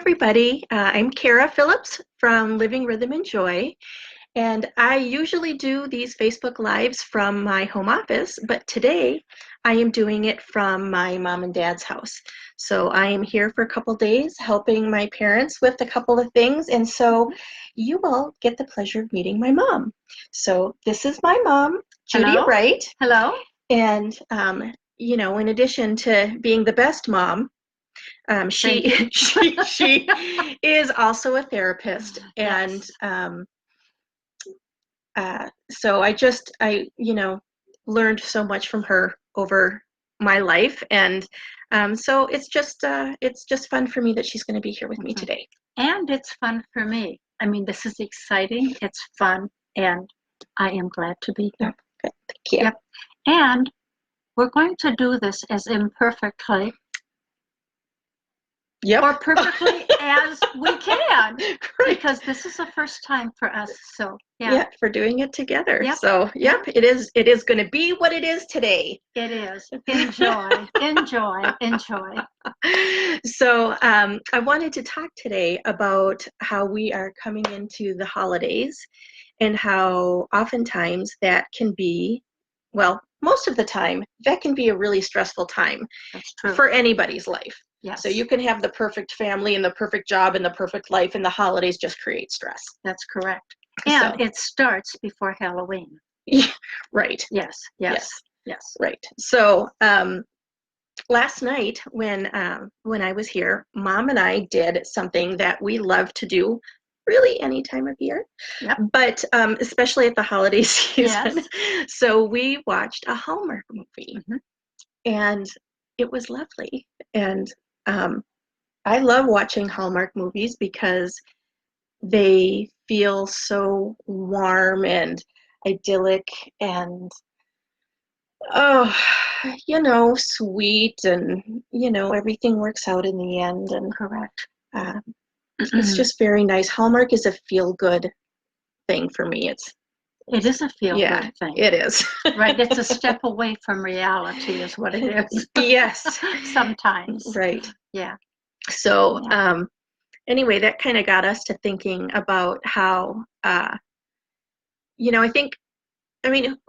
everybody. I'm Kara Phillips from Living Rhythm and Joy, and I usually do these Facebook Lives from my home office, but today I am doing it from my mom and dad's house. So I am here for a couple days helping my parents with a couple of things, and so you all get the pleasure of meeting my mom. So this is my mom, Judy Hello. Wright, Hello. and in addition to being the best mom, she is also a therapist, and Yes. so I learned so much from her over my life, and so it's just fun for me that she's going to be here with me today. And it's fun for me. I mean, this is exciting. It's fun, and I am glad to be here. Okay, thank you. Yep. And we're going to do this as imperfectly or perfectly as we can, because this is the first time for us. So yeah, for doing it together. Yep. So it is going to be what it is today. It is. Enjoy, enjoy, enjoy. So I wanted to talk today about how we are coming into the holidays and how oftentimes that can be, well, most of the time, that can be a really stressful time. That's true. For anybody's life. Yes. So you can have the perfect family and the perfect job and the perfect life, and the holidays just create stress. That's correct. And it starts before Halloween. Right. Yes. Right. So last night when I was here, Mom and I did something that we love to do really any time of year, but especially at the holiday season. Yes. So we watched a Hallmark movie, and it was lovely. And I love watching Hallmark movies because they feel so warm and idyllic and sweet, and everything works out in the end. And correct. It's just very nice. Hallmark is a feel-good thing for me. It is a feel-good thing. It is. Right. It's a step away from reality is what it is. Yes. Sometimes. Right. Yeah. So anyway, that kind of got us to thinking about how,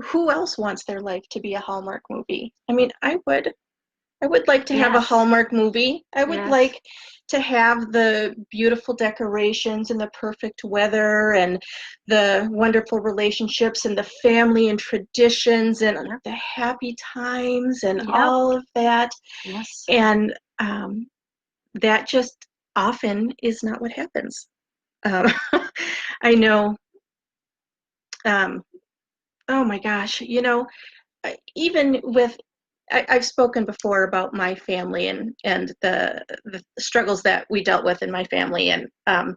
who else wants their life to be a Hallmark movie? I mean, I would like to have a Hallmark movie. I would like to have the beautiful decorations and the perfect weather and the wonderful relationships and the family and traditions and the happy times and all of that. Yes. And that just often is not what happens. I know. Oh my gosh, even with, I've spoken before about my family and the struggles that we dealt with in my family, and I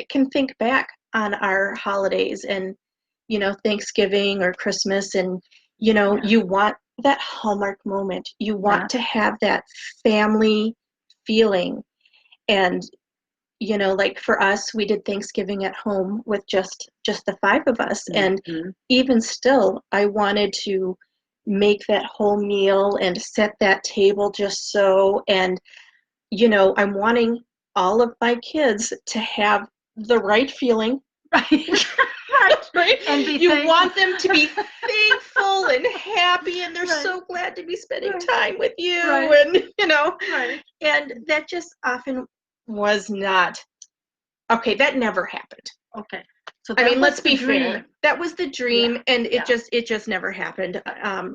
can think back on our holidays and Thanksgiving or Christmas, and you want that Hallmark moment. You want to have that family feeling, and like for us, we did Thanksgiving at home with just the five of us. And even still, I wanted to make that whole meal and set that table just so. And, I'm wanting all of my kids to have the right feeling. Right? And you want them to be thankful and happy, and they're so glad to be spending time with you. And, and that just often was not okay. That never happened. Okay. So I mean, let's be fair. That was the dream, and it just never happened.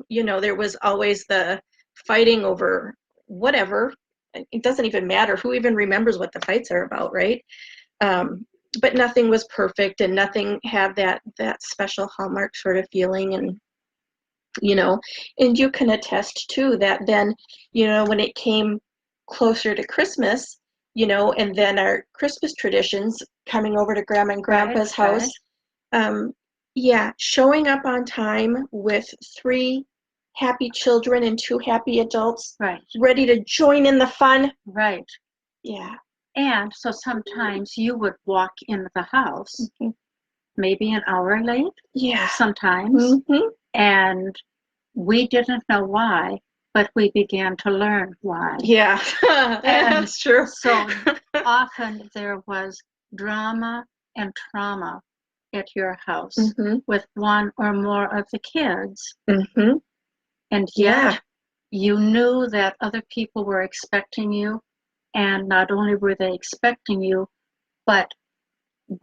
There was always the fighting over whatever. It doesn't even matter. Who even remembers what the fights are about, right? But nothing was perfect, and nothing had that special Hallmark sort of feeling. And and you can attest too that then, when it came closer to Christmas, and then our Christmas traditions, coming over to Grandma and Grandpa's house, showing up on time with 3 happy children and 2 happy adults, ready to join in the fun. Right. Yeah. And so sometimes you would walk in the house, maybe an hour late. Yeah. Sometimes. And we didn't know why, but we began to learn why. Yeah, that's true. So often there was drama and trauma at your house Mm-hmm. with one or more of the kids. Mm-hmm. And Yeah. yet you knew that other people were expecting you. And not only were they expecting you, but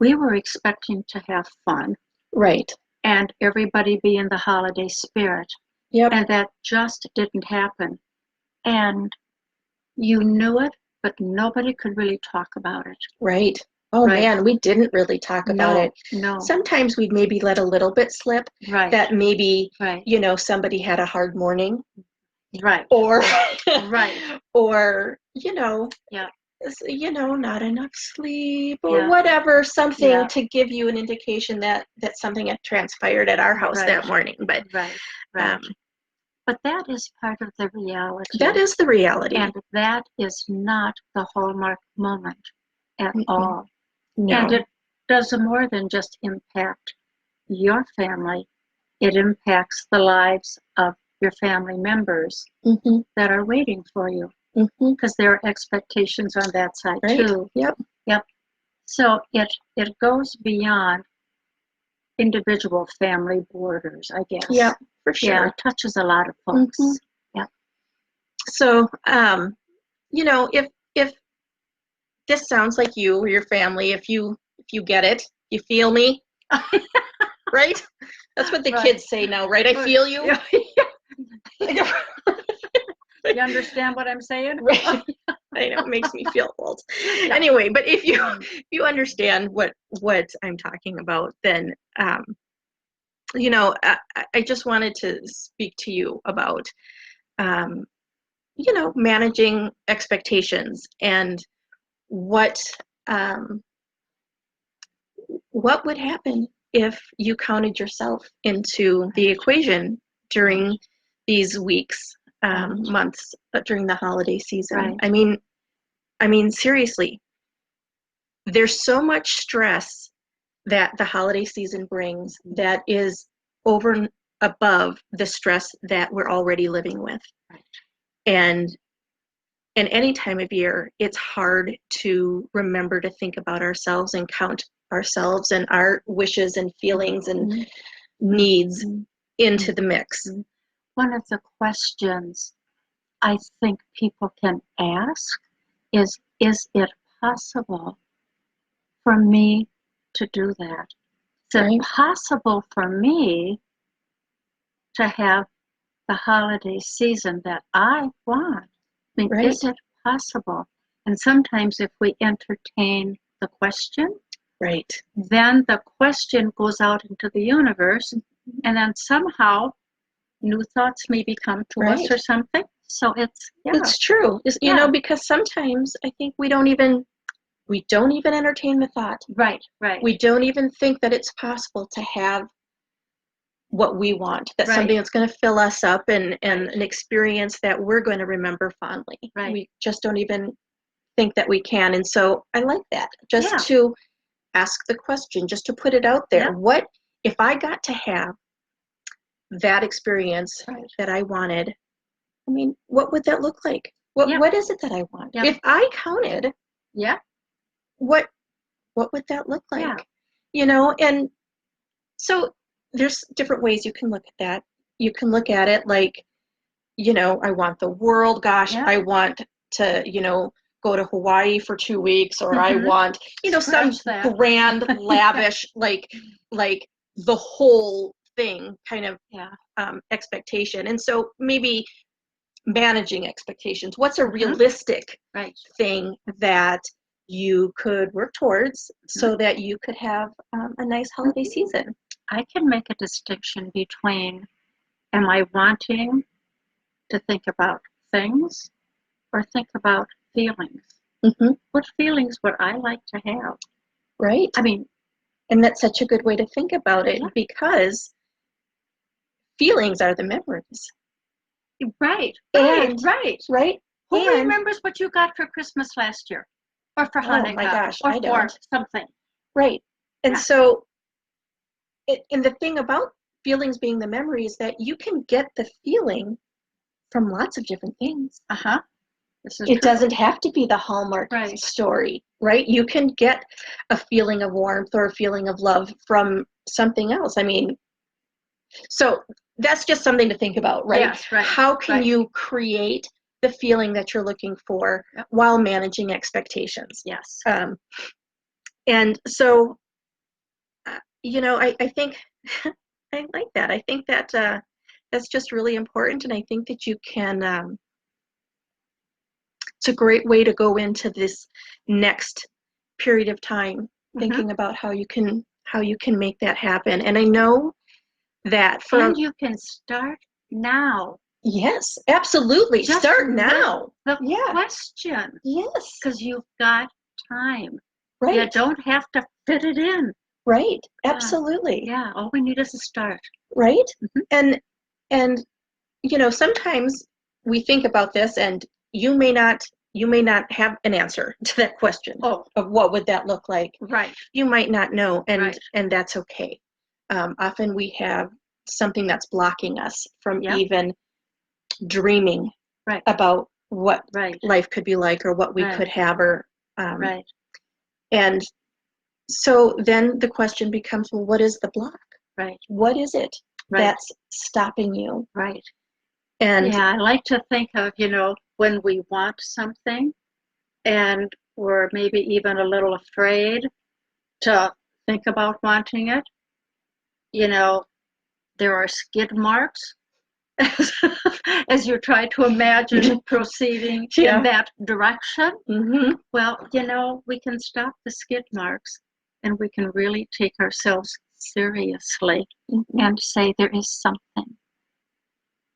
we were expecting to have fun Right. and everybody be in the holiday spirit. Yep. And that just didn't happen. And you knew it, but nobody could really talk about it. Right. Oh Right. man, we didn't really talk about it. No. Sometimes we'd maybe let a little bit slip Right. that maybe, Right. somebody had a hard morning Right. or, Right. or, Yeah. not enough sleep or Yeah. whatever, something Yeah. to give you an indication that something had transpired at our house Right. that morning. But, Right. But that is part of the reality. that is the reality. And that is not the hallmark moment at Mm-mm. all. No. And it does more than just impact your family. It impacts the lives of your family members Mm-hmm. that are waiting for you. Mm-hmm. Because there are expectations on that side Right. too. Yep. So it goes beyond individual family borders, I guess. Yeah, for sure. Yeah, it touches a lot of folks. Mhm. Yeah. So, if this sounds like you or your family, if you get it, you feel me, right? That's what the Right. kids say now, right? I feel you. You understand what I'm saying? Right. I know, it makes me feel old. Yeah. Anyway, but if you understand what I'm talking about, then I just wanted to speak to you about managing expectations and what would happen if you counted yourself into the equation during these weeks, months, during the holiday season. Right. I mean, seriously, there's so much stress that the holiday season brings that is over and above the stress that we're already living with. Right. And any time of year, it's hard to remember to think about ourselves and count ourselves and our wishes and feelings and needs into the mix. One of the questions I think people can ask is it possible for me to do that? Is it possible for me to have the holiday season that I want? I mean, is it possible? And sometimes if we entertain the question, right, then the question goes out into the universe, and then somehow new thoughts maybe come to us or something. So it's true. Because sometimes I think we don't even entertain the thought. Right. We don't even think that it's possible to have what we want, that something that's going to fill us up and an experience that we're going to remember fondly. Right. We just don't even think that we can. And so I like that, just to ask the question, just to put it out there. Yeah. What if I got to have that experience that I wanted? I mean, what would that look like? What is it that I want? Yep. If I counted, what would that look like? Yeah. And so there's different ways you can look at that. You can look at it like, I want the world. Gosh, I want to, go to Hawaii for 2 weeks, or I want, some grand, lavish, like the whole thing kind of expectation. And so maybe managing expectations. What's a realistic thing that you could work towards so that you could have a nice holiday season? I can make a distinction between, am I wanting to think about things or think about feelings? Mm-hmm. What feelings would I like to have? Right. I mean, and that's such a good way to think about it, because feelings are the memories. Right. Who remembers what you got for Christmas last year? Or for Hanukkah? Oh my gosh, or I for don't. Something. Right. And so, and the thing about feelings being the memory is that you can get the feeling from lots of different things. This is It true. doesn't have to be the Hallmark Right. story, right? You can get a feeling of warmth or a feeling of love from something else. I mean, so that's just something to think about, right? Yes, right. How can right. you create the feeling that you're looking for Yep. while managing expectations? Yes. And so, I think I like that. I think that that's just really important, and I think that you can. It's a great way to go into this next period of time, thinking about how you can make that happen. And I know that And you can start now. Yes, absolutely. Just Start now. The Yeah. question. Yes. Because you've got time. Right. You don't have to fit it in. Right. Yeah. Absolutely. Yeah. All we need is a start. Right. And sometimes we think about this, and you may not have an answer to that question of what would that look like. Right. You might not know, and Right. and that's okay. Often we have something that's blocking us from even dreaming about what life could be like, or what we could have, or and so then the question becomes, well, what is the block? Right. What is it that's stopping you? Right. And yeah, I like to think of, when we want something and we're maybe even a little afraid to think about wanting it, there are skid marks as you try to imagine proceeding in that direction. Mm-hmm. Well, we can stop the skid marks, and we can really take ourselves seriously and say there is something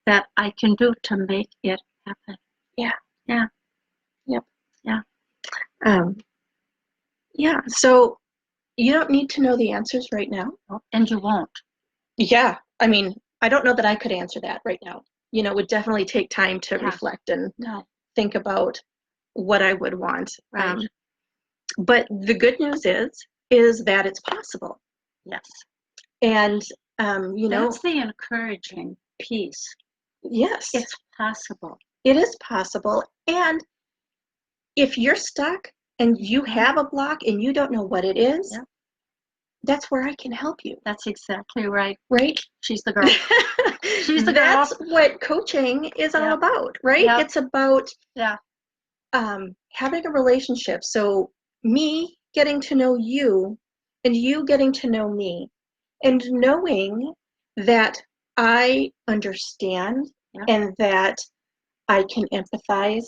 that I can do to make it happen. Yeah. Yeah. Yep. Yeah. Yeah. So you don't need to know the answers right now. And you won't. Yeah. I mean, I don't know that I could answer that right now. It would definitely take time to reflect and think about what I would want. Right. But the good news is that it's possible. Yes. And, that's the encouraging piece. Yes. It's possible. It is possible. And if you're stuck and you have a block and you don't know what it is, that's where I can help you. That's exactly right. Right? She's the girl. She's the girl. That's what coaching is all about, right? Yep. It's about having a relationship. So me getting to know you and you getting to know me, and knowing that I understand and that I can empathize,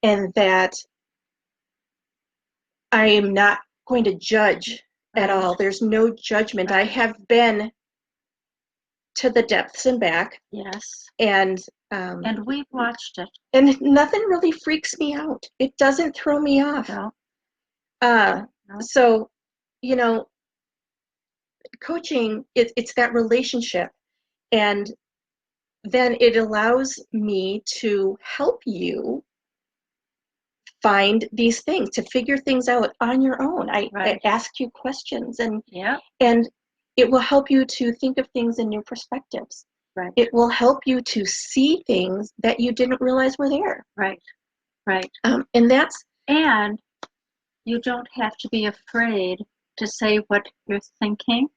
and that I am not going to judge at all. There's no judgment. I have been to the depths and back. Yes. And we've watched it. And nothing really freaks me out. It doesn't throw me off. No. So, coaching, it's that relationship. And then it allows me to help you find these things, to figure things out on your own. I ask you questions, and it will help you to think of things in new perspectives. Right. It will help you to see things that you didn't realize were there. Right. Right. And you don't have to be afraid to say what you're thinking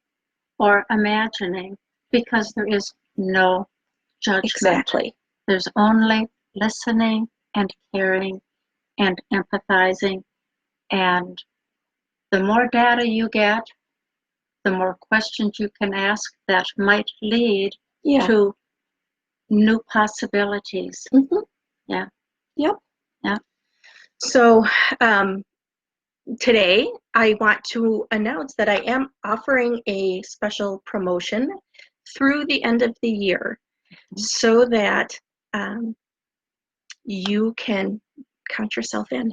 or imagining, because there is no judgment. Exactly. There's only listening and caring and empathizing. And the more data you get, the more questions you can ask that might lead to new possibilities. Mm-hmm. Yeah. Yep. Yeah. So today I want to announce that I am offering a special promotion through the end of the year, so that you can count yourself in.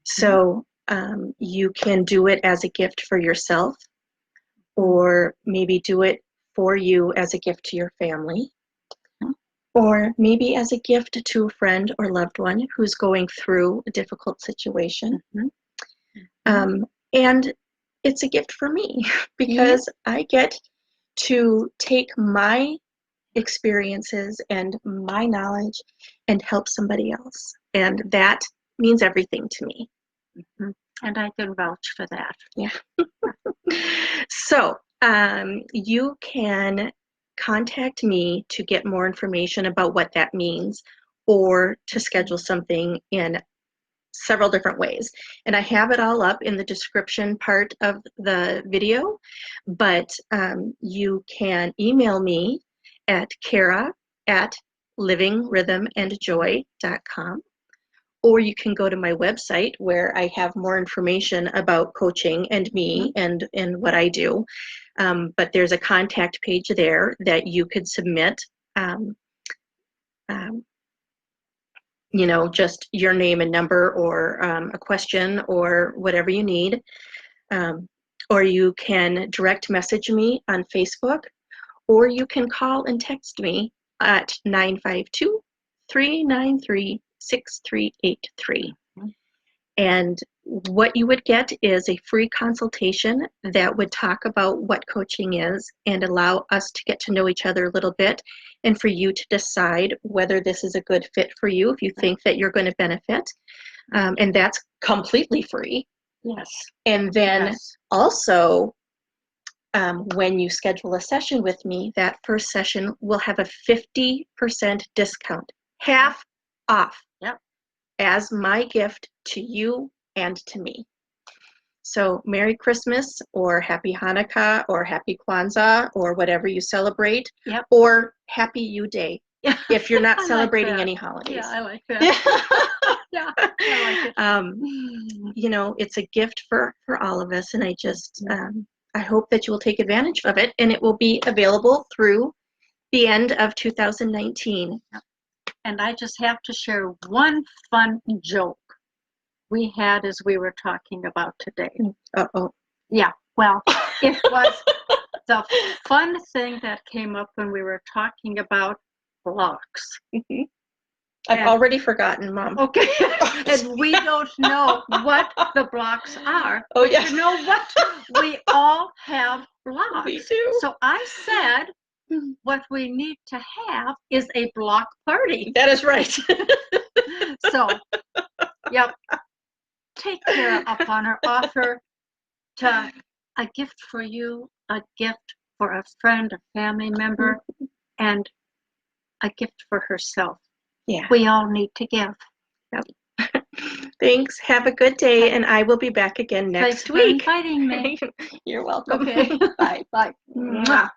So you can do it as a gift for yourself, or maybe do it for you as a gift to your family, or maybe as a gift to a friend or loved one who's going through a difficult situation. And it's a gift for me because I get to take my experiences and my knowledge and help somebody else. And that means everything to me. Mhm. And I can vouch for that. Yeah. So you can contact me to get more information about what that means, or to schedule something in several different ways. And I have it all up in the description part of the video, but you can email me at kara@livingrhythmandjoy.com, or you can go to my website where I have more information about coaching and me and what I do. But there's a contact page there that you could submit just your name and number, or a question, or whatever you need. Or you can direct message me on Facebook, or you can call and text me at 952-393-6383. And what you would get is a free consultation that would talk about what coaching is and allow us to get to know each other a little bit, and for you to decide whether this is a good fit for you, if you think that you're going to benefit. And that's completely free. Yes. And then Yes. also, when you schedule a session with me, that first session will have a 50% discount, half off. Yep. As my gift to you and to me. So Merry Christmas, or Happy Hanukkah, or Happy Kwanzaa, or whatever you celebrate. Yep. Or Happy You Day, Yeah. if you're not I like celebrating that. any holidays. Yeah, I like that. Yeah, I like it. It's a gift for all of us, and I just I hope that you will take advantage of it, and it will be available through the end of 2019. And I just have to share one fun joke we had as we were talking about today. Uh-oh. Yeah, well, it was the fun thing that came up when we were talking about blocks. I've already forgotten, Mom. Okay, and we don't know what the blocks are. Oh, but yeah. You know what? We all have blocks. We do. So I said, what we need to have is a block party. That is right. So, yep. Take care up on her offer to a gift for you, a gift for a friend, a family member, and a gift for herself. Yeah. We all need to give. Yep. Thanks. Have a good day, and I will be back again next week. Thanks for inviting me. You're welcome. Okay. Bye. Bye. Mwah.